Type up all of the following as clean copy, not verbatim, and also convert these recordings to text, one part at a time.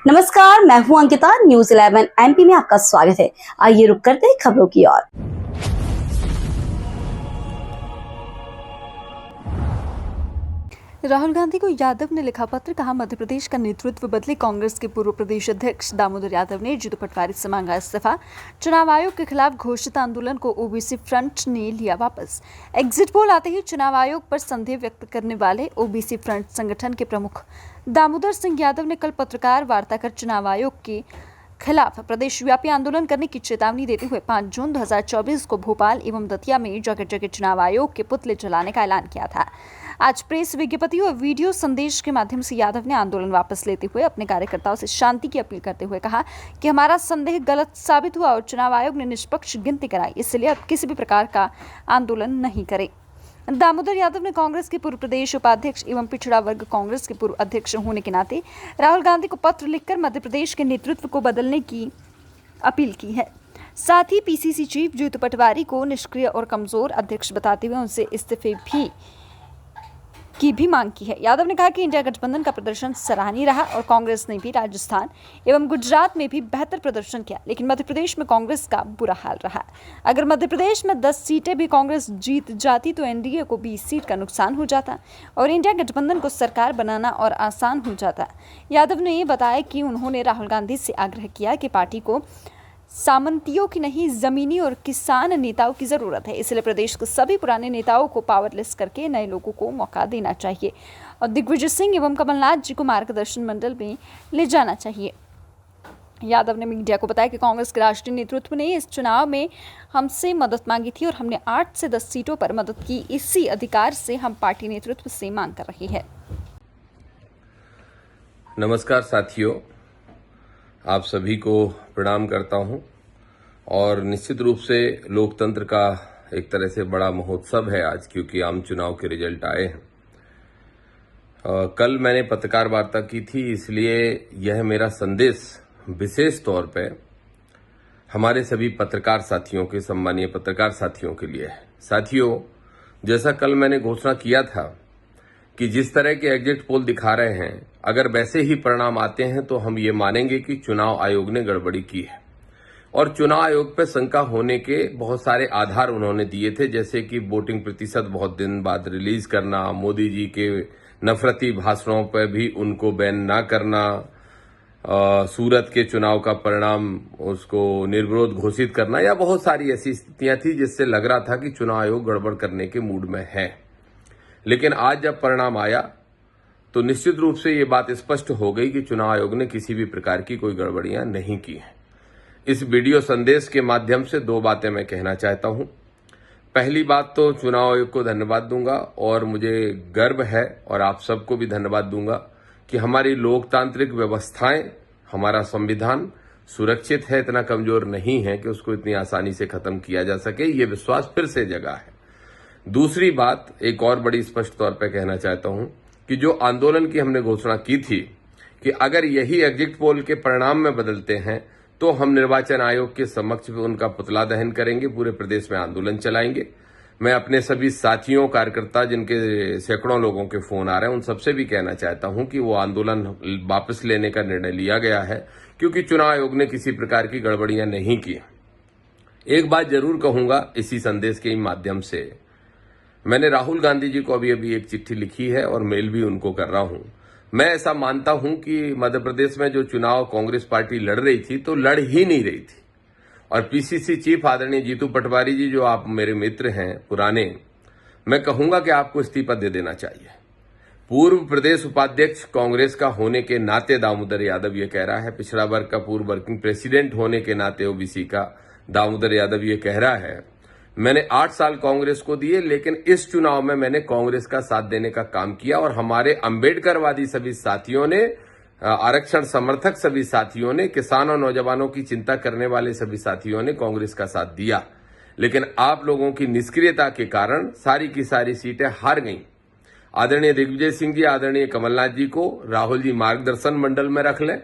नमस्कार, मैं हूं अंकिता। न्यूज़ 11 एमपी में आपका स्वागत है। आइए रुक करते हैं खबरों की ओर। राहुल गांधी को यादव ने लिखा पत्र, कहा मध्य प्रदेश का नेतृत्व बदले। कांग्रेस के पूर्व प्रदेश अध्यक्ष दामोदर यादव ने जीतू पटवारी से मांगा इस्तीफा। चुनाव आयोग के खिलाफ घोषित आंदोलन को ओबीसी फ्रंट ने लिया वापस। एग्जिट पोल आते ही चुनाव आयोग पर संदेह व्यक्त करने वाले ओबीसी फ्रंट संगठन के प्रमुख दामोदर सिंह यादव ने कल पत्रकार वार्ता कर चुनाव आयोग के खिलाफ प्रदेश व्यापी आंदोलन करने की चेतावनी देते हुए 5 जून 2024 को भोपाल एवं दतिया में जगह जगह चुनाव आयोग के पुतले जलाने का ऐलान किया था। आज प्रेस विज्ञप्ति और वीडियो संदेश के माध्यम से यादव ने आंदोलन वापस लेते हुए अपने कार्यकर्ताओं से शांति की अपील करते हुए कहा कि हमारा संदेह गलत साबित हुआ और चुनाव आयोग ने निष्पक्ष गिनती कराई, इसलिए अब किसी भी प्रकार का आंदोलन नहीं करें। दामोदर यादव ने कांग्रेस के पूर्व प्रदेश उपाध्यक्ष एवं पिछड़ा वर्ग कांग्रेस के पूर्व अध्यक्ष होने के नाते राहुल गांधी को पत्र लिखकर मध्य प्रदेश के नेतृत्व को बदलने की अपील की है। साथ ही पीसीसी चीफ जीतू पटवारी को निष्क्रिय और कमजोर अध्यक्ष बताते हुए उनसे इस्तीफे की भी मांग की है। यादव ने कहा कि इंडिया गठबंधन का प्रदर्शन सराहनीय रहा और कांग्रेस ने भी राजस्थान एवं गुजरात में भी बेहतर प्रदर्शन किया, लेकिन मध्य प्रदेश में कांग्रेस का बुरा हाल रहा। अगर मध्य प्रदेश में 10 सीटें भी कांग्रेस जीत जाती तो एनडीए को 20 सीट का नुकसान हो जाता और इंडिया गठबंधन को सरकार बनाना और आसान हो जाता। यादव ने ये बताया कि उन्होंने राहुल गांधी से आग्रह किया कि पार्टी को सामंतियों की नहीं, जमीनी और किसान नेताओं की जरूरत है, इसलिए प्रदेश के सभी पुराने नेताओं को पावरलेस करके नए लोगों को मौका देना चाहिए और दिग्विजय सिंह एवं कमलनाथ जी को मार्गदर्शन मंडल में ले जाना चाहिए। यादव ने मीडिया को बताया कि कांग्रेस के राष्ट्रीय नेतृत्व ने इस चुनाव में हमसे मदद मांगी थी और हमने 8 से 10 सीटों पर मदद की। इसी अधिकार से हम पार्टी नेतृत्व से मांग कर रहे हैं। नमस्कार साथियों, आप सभी को प्रणाम करता हूं और निश्चित रूप से लोकतंत्र का एक तरह से बड़ा महोत्सव है आज, क्योंकि आम चुनाव के रिजल्ट आए हैं। कल मैंने पत्रकार वार्ता की थी, इसलिए यह मेरा संदेश विशेष तौर पे हमारे सभी पत्रकार साथियों के, सम्मानीय पत्रकार साथियों के लिए है। साथियों, जैसा कल मैंने घोषणा किया था कि जिस तरह के एग्जिट पोल दिखा रहे हैं, अगर वैसे ही परिणाम आते हैं तो हम ये मानेंगे कि चुनाव आयोग ने गड़बड़ी की है। और चुनाव आयोग पर शंका होने के बहुत सारे आधार उन्होंने दिए थे, जैसे कि वोटिंग प्रतिशत बहुत दिन बाद रिलीज करना, मोदी जी के नफरती भाषणों पर भी उनको बैन ना करना, सूरत के चुनाव का परिणाम उसको निर्विरोध घोषित करना, या बहुत सारी ऐसी स्थितियां थी जिससे लग रहा था कि चुनाव आयोग गड़बड़ करने के मूड में है। लेकिन आज जब परिणाम आया तो निश्चित रूप से ये बात स्पष्ट हो गई कि चुनाव आयोग ने किसी भी प्रकार की कोई गड़बड़ियां नहीं की हैं। इस वीडियो संदेश के माध्यम से 2 बातें मैं कहना चाहता हूं। पहली बात तो चुनाव आयोग को धन्यवाद दूंगा और मुझे गर्व है, और आप सबको भी धन्यवाद दूंगा कि हमारी लोकतांत्रिक व्यवस्थाएं, हमारा संविधान सुरक्षित है, इतना कमजोर नहीं है कि उसको इतनी आसानी से खत्म किया जा सके। ये विश्वास फिर से जगा है। दूसरी बात एक और बड़ी स्पष्ट तौर पर कहना चाहता हूं कि जो आंदोलन की हमने घोषणा की थी कि अगर यही एग्जिट पोल के परिणाम में बदलते हैं तो हम निर्वाचन आयोग के समक्ष उनका पुतला दहन करेंगे, पूरे प्रदेश में आंदोलन चलाएंगे। मैं अपने सभी साथियों, कार्यकर्ता, जिनके सैकड़ों लोगों के फोन आ रहे हैं, उन सबसे भी कहना चाहता हूं कि वो आंदोलन वापस लेने का निर्णय लिया गया है, क्योंकि चुनाव आयोग ने किसी प्रकार की गड़बड़ियां नहीं की। एक बात जरूर कहूंगा इसी संदेश के माध्यम से, मैंने राहुल गांधी जी को अभी एक चिट्ठी लिखी है और मेल भी उनको कर रहा हूं। मैं ऐसा मानता हूं कि मध्य प्रदेश में जो चुनाव कांग्रेस पार्टी लड़ रही थी तो लड़ ही नहीं रही थी, और पीसीसी चीफ आदरणीय जीतू पटवारी जी, जो आप मेरे मित्र हैं पुराने, मैं कहूंगा कि आपको इस्तीफा दे देना चाहिए। पूर्व प्रदेश उपाध्यक्ष कांग्रेस का होने के नाते दामोदर यादव ये कह रहा है, पिछड़ा वर्ग का पूर्व वर्किंग प्रेसिडेंट होने के नाते ओबीसी का दामोदर यादव ये कह रहा है, मैंने 8 साल कांग्रेस को दिए, लेकिन इस चुनाव में मैंने कांग्रेस का साथ देने का काम किया और हमारे अंबेडकरवादी सभी साथियों ने, आरक्षण समर्थक सभी साथियों ने, किसानों, नौजवानों की चिंता करने वाले सभी साथियों ने कांग्रेस का साथ दिया। लेकिन आप लोगों की निष्क्रियता के कारण सारी की सारी सीटें हार गईं। आदरणीय दिग्विजय सिंह जी, आदरणीय कमलनाथ जी को राहुल जी मार्गदर्शन मंडल में रख लें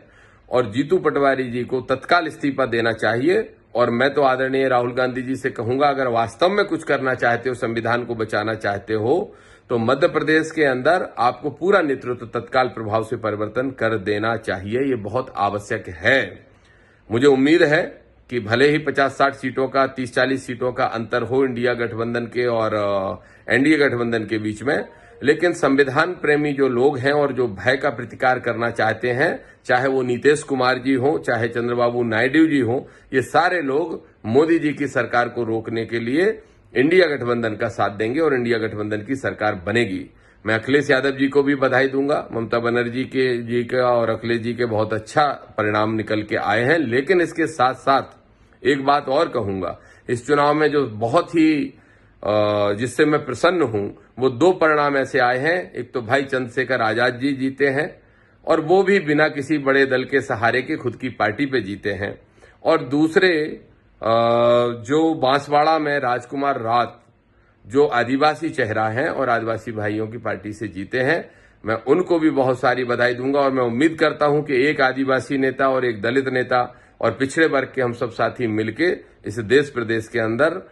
और जीतू पटवारी जी को तत्काल इस्तीफा देना चाहिए। और मैं तो आदरणीय राहुल गांधी जी से कहूंगा, अगर वास्तव में कुछ करना चाहते हो, संविधान को बचाना चाहते हो, तो मध्य प्रदेश के अंदर आपको पूरा नेतृत्व तत्काल प्रभाव से परिवर्तन कर देना चाहिए। ये बहुत आवश्यक है। मुझे उम्मीद है कि भले ही 50-60 सीटों का 30-40 सीटों का अंतर हो इंडिया गठबंधन के और एनडीए गठबंधन के बीच में, लेकिन संविधान प्रेमी जो लोग हैं और जो भय का प्रतिकार करना चाहते हैं, चाहे वो नीतीश कुमार जी हो, चाहे चंद्रबाबू नायडू जी हो, ये सारे लोग मोदी जी की सरकार को रोकने के लिए इंडिया गठबंधन का साथ देंगे और इंडिया गठबंधन की सरकार बनेगी। मैं अखिलेश यादव जी को भी बधाई दूंगा। ममता बनर्जी जी का और अखिलेश जी के बहुत अच्छा परिणाम निकल के आए हैं, लेकिन इसके साथ साथ एक बात और कहूंगा, इस चुनाव में जो बहुत ही जिससे मैं प्रसन्न हूं, वो 2 परिणाम ऐसे आए हैं। एक तो भाई चंद्रशेखर आजाद जी जीते हैं और वो भी बिना किसी बड़े दल के सहारे के खुद की पार्टी पे जीते हैं, और दूसरे जो बांसवाड़ा में राजकुमार रात जो आदिवासी चेहरा हैं और आदिवासी भाइयों की पार्टी से जीते हैं, मैं उनको भी बहुत सारी बधाई दूंगा। और मैं उम्मीद करता हूं कि एक आदिवासी नेता और एक दलित नेता और पिछड़े वर्ग के हम सब साथी मिलके इस देश प्रदेश के अंदर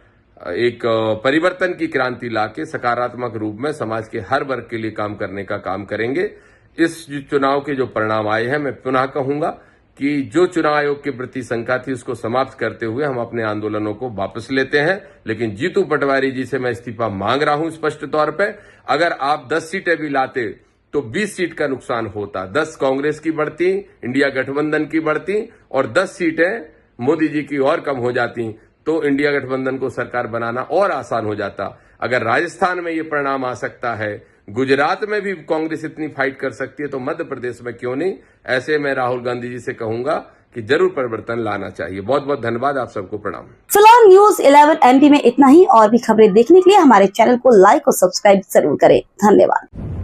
एक परिवर्तन की क्रांति लाके सकारात्मक रूप में समाज के हर वर्ग के लिए काम करने का काम करेंगे। इस चुनाव के जो परिणाम आए हैं, मैं पुनः कहूंगा कि जो चुनाव आयोग के प्रति शंका थी उसको समाप्त करते हुए हम अपने आंदोलनों को वापस लेते हैं। लेकिन जीतू पटवारी जी से मैं इस्तीफा मांग रहा हूं स्पष्ट तौर पे। अगर आप 10 सीटें भी लाते तो 20 सीट का नुकसान होता। 10 कांग्रेस की बढ़ती, इंडिया गठबंधन की बढ़ती और 10 सीटें मोदी जी की और कम हो जाती, तो इंडिया गठबंधन को सरकार बनाना और आसान हो जाता। अगर राजस्थान में ये परिणाम आ सकता है, गुजरात में भी कांग्रेस इतनी फाइट कर सकती है, तो मध्य प्रदेश में क्यों नहीं। ऐसे मैं राहुल गांधी जी से कहूंगा कि जरूर परिवर्तन लाना चाहिए। बहुत बहुत धन्यवाद, आप सबको प्रणाम। फिलहाल न्यूज 11 एमपी में इतना ही। और भी खबरें देखने के लिए हमारे चैनल को लाइक और सब्सक्राइब जरूर करें। धन्यवाद।